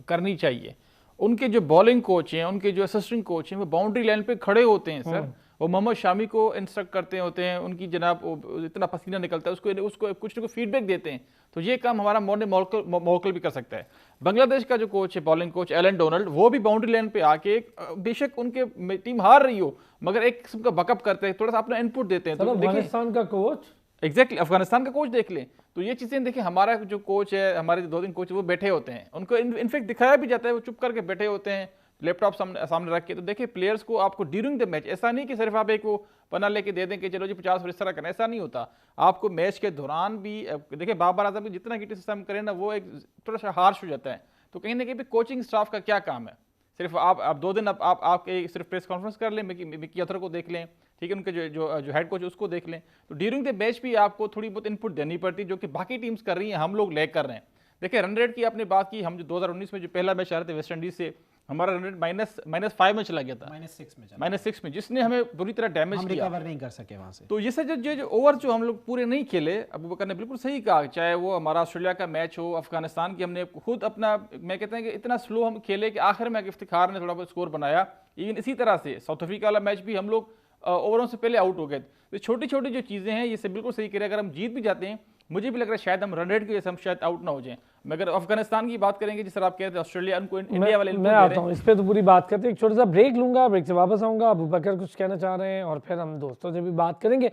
Speaker 2: करनी चाहिए। उनके जो बॉलिंग कोच हैं, उनके जो असिस्टेंट कोच हैं, वो बाउंड्री लाइन पे खड़े होते हैं सर, वो मोहम्मद शामी को इंस्ट्रक्ट करते होते हैं, उनकी जनाब इतना पसीना निकलता है, उसको कुछ न कुछ फीडबैक देते हैं। तो ये काम हमारा मौकल भी कर सकता है। बांग्लादेश का जो कोच है, बॉलिंग कोच एलन डोनाल्ड, वो भी बाउंड्री लाइन पे आके, बेशक उनके टीम हार रही हो, मगर एक किस्म का बकअप करते हैं, थोड़ा सा अपना इनपुट देते हैं। तो
Speaker 1: अफगानिस्तान का कोच,
Speaker 2: एग्जैक्टली अफगानिस्तान का कोच देख लें, तो ये चीज़ें देखिए, हमारा जो कोच है, हमारे 2-3 कोच वो बैठे होते हैं, उनको इनफेक्ट दिखाया भी जाता है, वो चुप करके बैठे होते हैं, लैपटॉप सामने रख के। तो देखिए, प्लेयर्स को आपको ड्यूरिंग द मैच, ऐसा नहीं कि सिर्फ आप एक वो पन्ना लेके दे दें कि चलो जी 50 ओवर इस तरह करना, ऐसा नहीं होता। आपको मैच के दौरान भी देखिए, बाबर आजम जितना क्रिटिसिज्म करें ना, वो एक थोड़ा सा हार्श हो जाता है। तो कहीं ना कहीं कोचिंग स्टाफ का क्या काम है, सिर्फ आप 2 दिन आप सिर्फ प्रेस कॉन्फ्रेंस कर लें, मिकी अथर को देख लें, ठीक है, उनके जो हेड कोच उसको देख लें, तो ड्यूरिंग द मैच भी आपको थोड़ी बहुत इनपुट देनी पड़ती है, जो कि बाकी टीम्स कर रही हैं, हम लोग लैग कर रहे हैं। देखिए, रन रेट की आपने बात की, हम जो 2019 में जो पहला मैच आ रहे थे वेस्ट इंडीज से, हमारा रन रेट -5 में चला गया था, -6 में, जिसने हमें बुरी तरह डैमेज किया,
Speaker 3: रिकवर नहीं कर सके वहां से।
Speaker 2: तो ये जो ओवर जो हम लोग पूरे नहीं खेले, अबू बकर ने बिल्कुल सही कहा, चाहे वो हमारा ऑस्ट्रेलिया का मैच हो, अफगानिस्तान की, हमने खुद अपना, मैं कहते हैं कि इतना स्लो हम खेले कि आखिर में इफ्तिखार ने थोड़ा बहुत स्कोर बनाया। इवन इसी तरह से साउथ अफ्रीका वाला मैच भी हम लोग ओवरों से पहले आउट हो गए। तो छोटी छोटी जो चीज़ें हैं, ये से बिल्कुल सही करें, अगर हम जीत भी जाते हैं, मुझे भी लग रहा है शायद हम रन रेट की वजह से हम शायद आउट ना हो जाएं। मगर अफगानिस्तान की बात करेंगे, जिस तरह आप कहते हैं ऑस्ट्रेलिया, उनको इंडिया वाले,
Speaker 1: मैं आता हूँ इस पे, तो पूरी बात करते हैं। एक छोटा सा ब्रेक लूंगा, ब्रेक से वापस आऊँगा, अबू बकर कुछ कहना चाह रहे हैं, और फिर हम दोस्तों से भी बात करेंगे।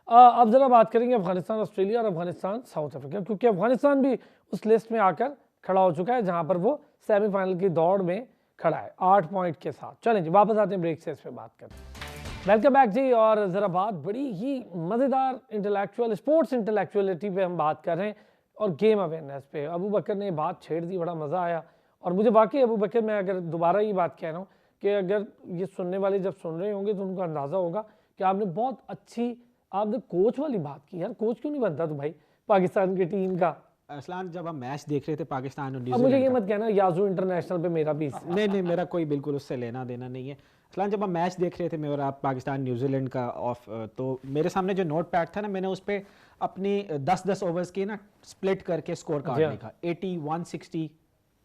Speaker 1: अब ज़रा बात करेंगे अफगानिस्तान ऑस्ट्रेलिया और अफगानिस्तान साउथ अफ्रीका, क्योंकि अफगानिस्तान भी उस लिस्ट में आकर खड़ा हो चुका है जहाँ पर वो सेमीफाइनल की दौड़ में खड़ा है 8 पॉइंट के साथ। चलें जी, वापस आते हैं ब्रेक से, इस पर बात करते हैं। वेलकम बैक जी। और ज़रा बात बड़ी ही मज़ेदार इंटेलेक्चुअल, स्पोर्ट्स इंटेलेक्चुअलिटी पे हम बात कर रहे हैं, और गेम अवेयरनेस पे अबू बकर ने बात छेड़ दी, बड़ा मज़ा आया। और मुझे वाकई अबू बकर, मैं अगर दोबारा ये बात कह रहा हूँ कि अगर ये सुनने वाले जब सुन रहे होंगे तो उनको अंदाज़ा होगा कि आपने बहुत अच्छी, आपने कोच वाली बात की। यार कोच क्यों नहीं बनता तो भाई पाकिस्तान की टीम का?
Speaker 3: असलान, जब हम मैच देख रहे थे पाकिस्तान और
Speaker 1: अब मुझे ये मत कहना याजू इंटरनेशनल पे मेरा भी
Speaker 3: नहीं, मेरा कोई बिल्कुल उससे लेना देना नहीं है। असलान, जब हम मैच देख रहे थे, मैं और आप, पाकिस्तान न्यूजीलैंड का ऑफ, तो मेरे सामने जो नोट पैड था ना, मैंने उस पर अपनी 10-10 ओवर्स की ना स्प्लिट करके स्कोर कार्ड लिखा, 80, 160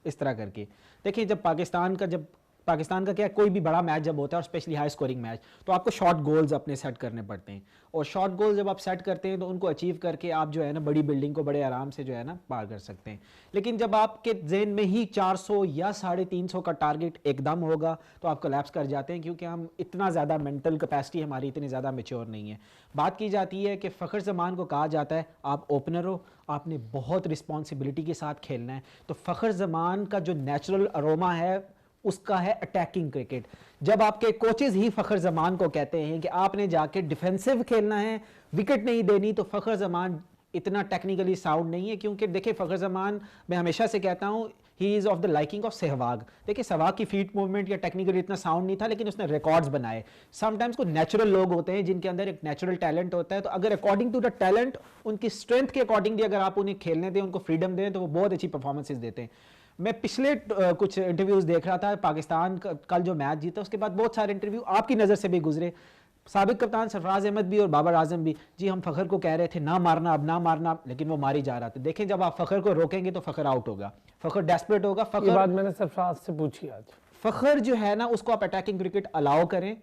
Speaker 3: इस तरह करके। देखिए, जब पाकिस्तान का जब पाकिस्तान का क्या है, कोई भी बड़ा मैच जब होता है और स्पेशली हाई स्कोरिंग मैच, तो आपको शॉर्ट गोल्स अपने सेट करने पड़ते हैं, और शॉर्ट गोल जब आप सेट करते हैं तो उनको अचीव करके आप जो है ना बड़ी बिल्डिंग को बड़े आराम से जो है ना पार कर सकते हैं। लेकिन जब आपके जेन में ही 400 या 350 का टारगेट एकदम होगा तो आप कोलैप्स कर जाते हैं, क्योंकि हम इतना ज़्यादा मेंटल कैपेसिटी हमारी इतनी ज़्यादा मैच्योर नहीं है। बात की जाती है कि फ़खर ज़मान को कहा जाता है आप ओपनर हो, आपने बहुत रिस्पॉन्सिबिलिटी के साथ खेलना है। तो फ़खर ज़मान का जो नेचुरल अरोमा है उसका है अटैकिंग क्रिकेट। जब आपके कोचेज ही फ़खर ज़मान को कहते हैं कि आपने जाके डिफेंसिव खेलना है, विकेट नहीं देनी, तो फ़खर ज़मान इतना टेक्निकली साउंड नहीं है। क्योंकि देखिए फ़खर ज़मान, मैं हमेशा से कहता हूँ, he is of the liking of Sehwag. देखिए सहवाग की फीट मूवमेंट या टेक्निकली इतना साउंड नहीं था, लेकिन उसने रिकॉर्ड्स बनाए। समटाइम्स को नेचुरल लोग होते हैं जिनके अंदर एक नेचुरल टैलेंट होता है, तो अगर अकॉर्डिंग टू द टैलेंट, उनकी स्ट्रेंथ के अकॉर्डिंगली अगर आप उन्हें खेलने दें, उनको फ्रीडम दें, तो वो बहुत अच्छी परफॉर्मेंसेज देते हैं। मैं पिछले कुछ इंटरव्यूज़ देख रहा था, पाकिस्तान कल जो मैच जीता उसके बाद बहुत सारे इंटरव्यू आपकी नज़र से भी गुजरे, साबिक कप्तान सरफराज अहमद भी और बाबर आजम भी, जी हम फ़खर को कह रहे थे ना मारना, अब ना मारना, लेकिन वो मारी जा रहा था। देखें जब आप फ़खर को रोकेंगे तो फ़खर आउट होगा, फ़खर डेस्परेट होगा।
Speaker 1: ये बात मैंने सरफराज से पूछी आज।
Speaker 3: फ़खर जो है ना उसको आप अटैकिंग क्रिकेट अलाउ करें,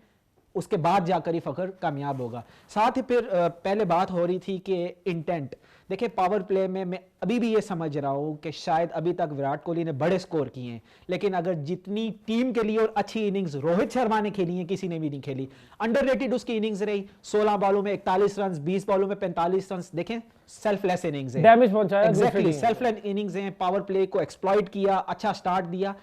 Speaker 3: उसके बाद जाकर ही फ़खर कामयाब होगा। साथ ही फिर पहले बात हो रही थी कि इंटेंट, देखिए पावर प्ले में मैं अभी भी ये समझ रहा हूँ कि शायद अभी तक विराट कोहली ने बड़े स्कोर किए हैं, लेकिन अगर जितनी टीम के लिए और अच्छी इनिंग्स रोहित शर्मा ने खेली है किसी ने भी नहीं खेली। अंडररेटेड उसकी इनिंग्स रही, 16 बॉलों में 41 रन, 20 बॉलों में 45 रन। देखें सेल्फलेस इनिंग्स है,
Speaker 1: डैमेज पहुंचाया,
Speaker 3: एग्जैक्टली सेल्फलेस इनिंग्स हैं, पावर प्ले को एक्सप्लॉइट किया, अच्छा स्टार्ट दिया।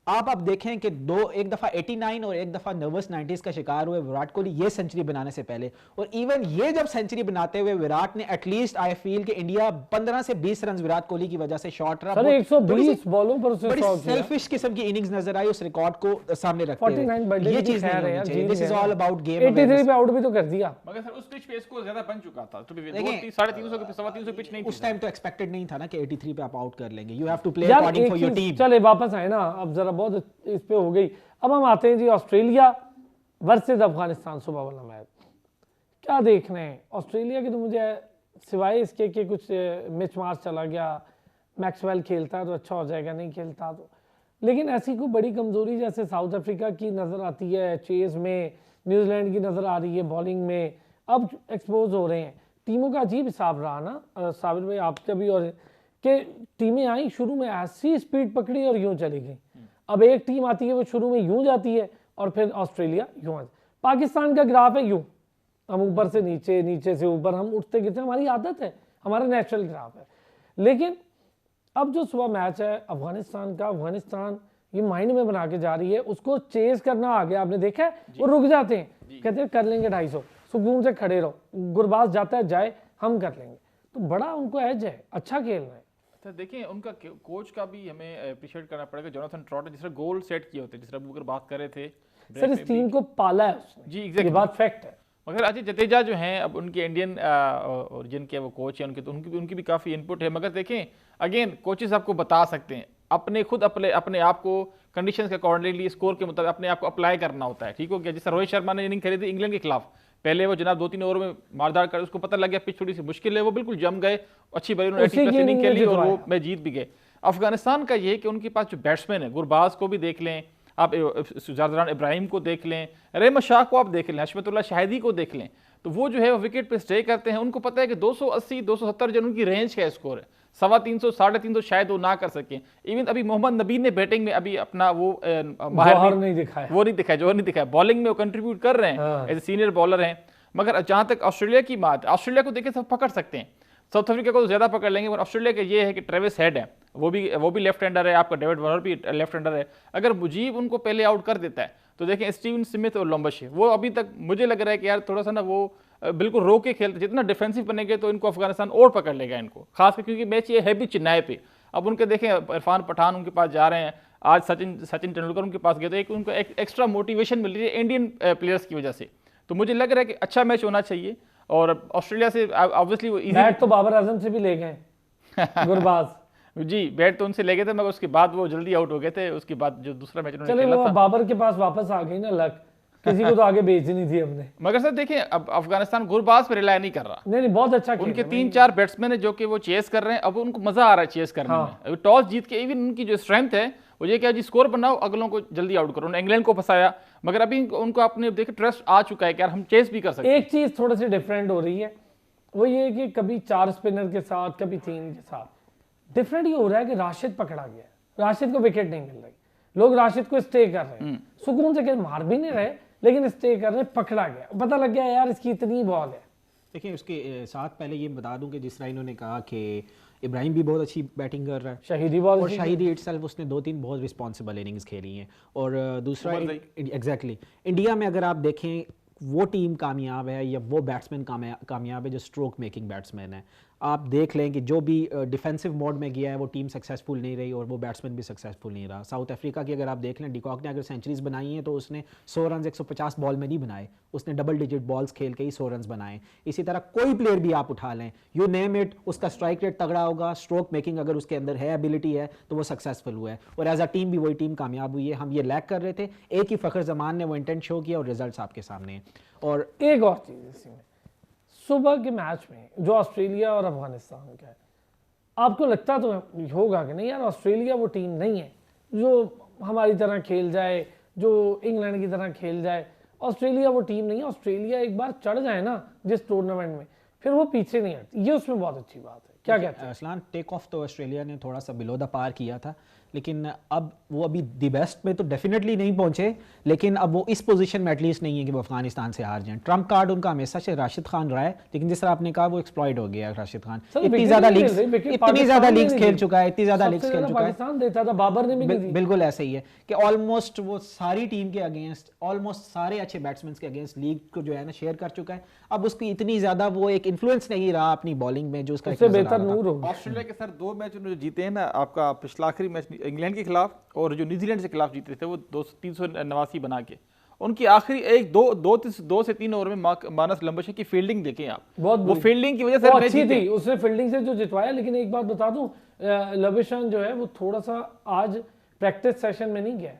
Speaker 3: आप अब देखें कि एक दफा 89 और एक दफा नर्वस 90s का शिकार हुए विराट कोहली ये सेंचुरी बनाने से पहले, और इवन ये जब सेंचुरी बनाते हुए विराट ने एटलीस्ट आई फील कि इंडिया 15 से 20 रन विराट कोहली की वजह से शॉर्ट रहा।
Speaker 1: सर 120 बॉलों पर उसने
Speaker 3: बड़ी
Speaker 1: शॉट किया।
Speaker 3: सेल्फिश किस्म की इनिंग्स नजर आई उस रिकॉर्ड को सामने रखते
Speaker 1: 49
Speaker 3: हुए। ये चीज नहीं होनी चाहिए। This is all about game.
Speaker 1: 83 पे आउट भी तो कर दिया,
Speaker 2: मगर सर उस पिच पे इसको ज्यादा बन चुका था, तो
Speaker 3: देखिए,
Speaker 2: 350 के 350 पिच नहीं थी
Speaker 3: उस टाइम तो एक्सपेक्टेड नहीं था ना कि 83 पे आप आउट कर लेंगे। यू हैव टू प्ले
Speaker 1: यार
Speaker 3: अकॉर्डिंग
Speaker 1: एक
Speaker 3: फॉर योर
Speaker 1: चीज
Speaker 3: टीम।
Speaker 1: चले वापस आए ना, अब जरा बहुत इस पे हो गई। अब हम आते हैं जी ऑस्ट्रेलिया वर्सेस अफगानिस्तान, सुबह वाला मैच क्या देखने हैं। ऑस्ट्रेलिया की तो मुझे सिवाय इसके कि कुछ मिच मार्च चला गया, मैक्सवेल खेलता है तो अच्छा हो जाएगा, नहीं खेलता तो, लेकिन ऐसी कोई बड़ी कमजोरी जैसे साउथ अफ्रीका की नज़र आती है, चेज में न्यूजीलैंड की नज़र आ रही है, बॉलिंग में अब एक्सपोज हो रहे हैं। टीमों का अजीब हिसाब रहा ना साबिर भाई आपका भी, और कि टीमें आई शुरू में ऐसी स्पीड पकड़ी और यूं चली गई। अब एक टीम आती है वो शुरू में यूं जाती है और फिर ऑस्ट्रेलिया यूं आती। पाकिस्तान का ग्राफ है यूं, हम ऊपर से नीचे, नीचे से ऊपर, हम उठते गिरते, हमारी आदत है, हमारा नेचुरल ग्राफ है। लेकिन अब जो सुबह मैच है अफगानिस्तान का, अफगानिस्तान ये माइंड में बना के जा रही है, उसको चेज करना आ गया। आपने देखा है वो रुक जाते हैं, कहते हैं कर लेंगे 250, सुकून से खड़े रहो, गुरबाज जाता है जाए, हम कर लेंगे। तो बड़ा उनको एज है, अच्छा खेलना है।
Speaker 2: तो देखिए उनका कोच का भी हमें अप्रिशिएट करना पड़ेगा। जोनाथन ट्रॉट ने जिस तरह गोल सेट किए होते हैं, जिस तरह अबू बात कर रहे थे,
Speaker 1: सर इस टीम को पाला है उसने,
Speaker 2: जी
Speaker 1: ये
Speaker 2: एग्जैक्टली,
Speaker 1: बात फैक्ट है।
Speaker 2: मगर अजय जडेजा जो हैं अब उनके इंडियन ओरिजिन के वो कोच हैं, उनकी भी काफ़ी इनपुट है। मगर देखें अगेन कोचेस आपको बता सकते हैं, अपने आप को कंडीशंस के अकॉर्डिंगली स्कोर के मुताबिक अपने आप को अप्लाई करना होता है। ठीक हो गया, जैसे रोहित शर्मा ने इनिंग खेली थी इंग्लैंड के खिलाफ, पहले वो जनाब 2-3 ओवर में मारदार कर, उसको पता लग गया पिच थोड़ी सी मुश्किल है, वो बिल्कुल जम गए, अच्छी बॉलिंग उन्होंने इनिंग खेली और वो मैच जीत भी गए। अफगानिस्तान का ये है कि उनके पास जो बैट्समैन है, गुरबाज को भी देख लें आप, जारदान इब्राहिम को देख लें, रहमत शाह को आप देख लें, हशमतुल्लाह शाहिदी को देख लें, तो वो जो है वो विकेट पे स्टे करते हैं। उनको पता है कि 280-270 जो उनकी रेंज का स्कोर है, 350, 350 शायद वो ना कर सकें। इवन अभी मोहम्मद नबी ने बैटिंग में अभी अपना वो
Speaker 1: माहिर नहीं दिखाया,
Speaker 2: वो नहीं दिखाया, जोहर नहीं दिखाया, बॉलिंग में वो कंट्रीब्यूट कर रहे हैं एज ए सीनियर बॉलर हैं। मगर जहां तक ऑस्ट्रेलिया की बात, ऑस्ट्रेलिया को देखे सब पकड़ सकते हैं, साउथ अफ्रीका को तो ज्यादा पकड़ लेंगे, पर ऑस्ट्रेलिया का ये है कि ट्रेविस हेड है, वो भी लेफ्ट हैंडर है, आपका डेविड वार्नर भी लेफ्ट हैंडर है। अगर मुजीब उनको पहले आउट कर देता है तो देखें स्टीवन स्मिथ और लोम्बश, वो अभी तक मुझे लग रहा है कि यार थोड़ा सा ना वो बिल्कुल रो के खेलते, जितना डिफेंसिव बनेंगे तो इनको अफगानिस्तान और पकड़ लेगा इनको, खासकर क्योंकि मैच ये है भी चिन्नाए पे। अब उनके देखें इरफान पठान उनके पास जा रहे हैं, आज सचिन तेंदुलकर उनके पास गए, तो एक उनको एक्स्ट्रा मोटिवेशन मिल रही है इंडियन प्लेयर्स की वजह से। तो मुझे लग रहा है कि अच्छा मैच होना चाहिए, और ऑस्ट्रेलिया से ऑब्वियसली वो
Speaker 1: बैट तो बाबर आजम से भी ले गए गुरबाज
Speaker 2: जी, बैट तो उनसे ले गए थे, मगर उसके बाद वो जल्दी आउट हो गए थे। उसके बाद जो दूसरा मैच उन्होंने
Speaker 1: चले
Speaker 2: खेला
Speaker 1: वो
Speaker 2: था,
Speaker 1: बाबर के पास वापस आ गई ना लक, किसी को तो आगे भेजनी थी हमने।
Speaker 2: मगर सर देखिए अब अफगानिस्तान गुरबाज पर रिलाई नहीं कर रहा,
Speaker 1: नहीं बहुत अच्छा
Speaker 2: उनके 3-4 बैट्समैन है जो कि वो चेस कर रहे हैं, अब उनको मजा आ रहा है चेस करने में। अभी टॉस जीत के इवन उनकी जो स्ट्रेंथ है वो ये क्या जी स्कोर बनाओ, अगलों को जल्दी आउट करो। उन्होंने इंग्लैंड को फंसाया, मगर अभी उनको अपने देखे ट्रस्ट आ चुका है कि यार हम चेस भी कर सकते हैं।
Speaker 1: एक चीज थोड़ी सी डिफरेंट हो रही है, वो ये कि कभी 4 स्पिनर के साथ, कभी 3 के साथ। डिफरेंट ये हो रहा है कि राशिद पकड़ा गया, राशिद को विकेट नहीं मिल रही, लोग राशिद को स्टे कर रहे हैं, सुकून से कि मार भी नहीं रहे लेकिन स्टे कर रहे, पकड़ा गया, पता लग गया यार इसकी इतनी बॉल है।
Speaker 3: देखिए उसके साथ पहले ये बता दूं कि जिस तरह इन्होंने कहा कि इब्राहिम भी बहुत अच्छी बैटिंग कर रहा है,
Speaker 1: शहीदी बॉल
Speaker 3: और शाहिदी इटसेल्फ उसने 2-3 बहुत रिस्पॉन्सिबल इनिंग्स खेली हैं। और दूसरा एग्जैक्टली इंडिया में अगर आप देखें वो टीम कामयाब है या वो बैट्समैन कामयाब है जो स्ट्रोक मेकिंग बैट्समैन है। आप देख लें कि जो भी डिफेंसिव मोड में गया है वो टीम सक्सेसफुल नहीं रही और वो बैट्समैन भी सक्सेसफुल नहीं रहा। साउथ अफ्रीका की अगर आप देख लें, डिकॉक ने अगर सेंचुरीज बनाई हैं तो उसने 100 रन 150 बॉल में नहीं बनाए, उसने डबल डिजिट बॉल्स खेल के ही 100 रन बनाए। इसी तरह कोई प्लेयर भी आप उठा लें, यू नेम इट, उसका स्ट्राइक रेट तगड़ा होगा, स्ट्रोक मेकिंग अगर उसके अंदर है, एबिलिटी है, तो वो सक्सेसफुल हुआ है। और एज अ टीम भी वही टीम कामयाब हुई है। हम ये लैक कर रहे थे, एक ही फ़खर जमान ने वो इंटेंट शो किया और रिजल्ट आपके सामने हैं। और
Speaker 1: एक और चीज इसी में, सुबह के मैच में जो ऑस्ट्रेलिया और अफगानिस्तान का है, आपको लगता तो होगा कि नहीं यार ऑस्ट्रेलिया वो टीम नहीं है जो हमारी तरह खेल जाए, जो इंग्लैंड की तरह खेल जाए। ऑस्ट्रेलिया वो टीम नहीं है। ऑस्ट्रेलिया एक बार चढ़ जाए ना जिस टूर्नामेंट में, फिर वो पीछे नहीं हटती, ये उसमें बहुत अच्छी बात है। क्या कहते हैं
Speaker 3: असलान? टेक ऑफ तो ऑस्ट्रेलिया ने थोड़ा सा बिलो द पार किया था, लेकिन अब वो अभी दी बेस्ट में तो डेफिनेटली नहीं पहुंचे, लेकिन अब वो इस पोजीशन में एटलीस्ट नहीं है कि वो अफगानिस्तान से हार जाएं। ट्रम्प कार्ड उनका हमेशा से राशिद खान रहा है, लेकिन जिस तरह आपने कहा वो एक्सप्लॉइट हो गया राशिद खान। इतनी ज्यादा लीग्स खेल चुका है, इतनी ज्यादा लीग्स खेल चुका है,
Speaker 1: पाकिस्तान देता था, बाबर ने भी नहीं दी।
Speaker 3: बिल्कुल ऐसा ही है कि ऑलमोस्ट वो सारी टीम के अगेंस्ट, ऑलमोस्ट सारे अच्छे बैट्समैन के अगेंस्ट लीग को जो है ना शेयर कर चुका है। अब उसकी इतनी ज्यादा वो एक इन्फ्लुएंस नहीं रहा अपनी बॉलिंग में जो उसका
Speaker 1: उससे बेहतर नूर हो।
Speaker 2: ऑस्ट्रेलिया के सर 2 मैच उन्होंने जीते हैं ना, आपका पिछला आखिरी मैच इंग्लैंड के खिलाफ और जो न्यूजीलैंड के खिलाफ जीते थे वो 389 बना के, उनकी आखिरी 2 से 3 ओवर में मानस लंबशे की फील्डिंग देखें आप, वो फील्डिंग की वजह से
Speaker 1: अच्छी थी, उसने फील्डिंग से जो जितवाया। लेकिन एक बात बता दूं, लबेशान जो है वो थोड़ा सा आज प्रैक्टिस सेशन में नहीं गया,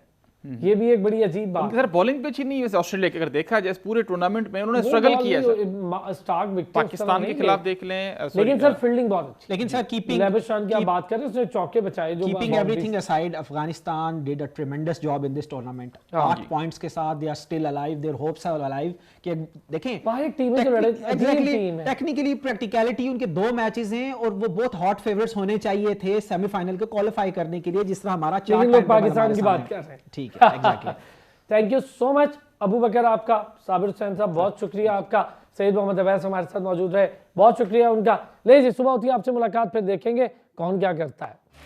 Speaker 1: ये भी एक बड़ी अजीब बात है।
Speaker 2: सर बॉलिंग पे अच्छी नहीं है ऑस्ट्रेलिया की, अगर देखा जाए पूरे टूर्नामेंट में उन्होंने स्ट्रगल किया है।
Speaker 1: स्टार्क विकेट
Speaker 2: पाकिस्तान के खिलाफ देख लें,
Speaker 1: लेकिन सर फील्डिंग बहुत अच्छी।
Speaker 3: लेकिन सर कीपिंग
Speaker 1: लबेशान की आप बात करें, उसने चौके बचाए। जो
Speaker 3: keeping everything aside, Afghanistan did a tremendous job in this tournament. 8 points के साथ they are still alive, their hopes are alive. कि देखें
Speaker 1: वहां एक टीम है जो लड़े, टीम है
Speaker 3: टेक्निकली प्रैक्टिकलिटी उनके 2 मैचेस हैं और वो बहुत हॉट फेवरेट्स होने चाहिए थे सेमीफाइनल को क्वालीफाई करने के लिए, जिस तरह हमारा 4
Speaker 1: लोग पाकिस्तान की बात कर रहे हैं।
Speaker 3: ठीक है, exactly.
Speaker 1: Thank you so much Abu Bakar, आपका साबिर हुसैन साहब बहुत शुक्रिया आपका, सईद मोहम्मद अवैस हमारे साथ मौजूद रहे, बहुत शुक्रिया उनका। ले जी, सुबह होती है आपसे मुलाकात, फिर देखेंगे कौन क्या करता है।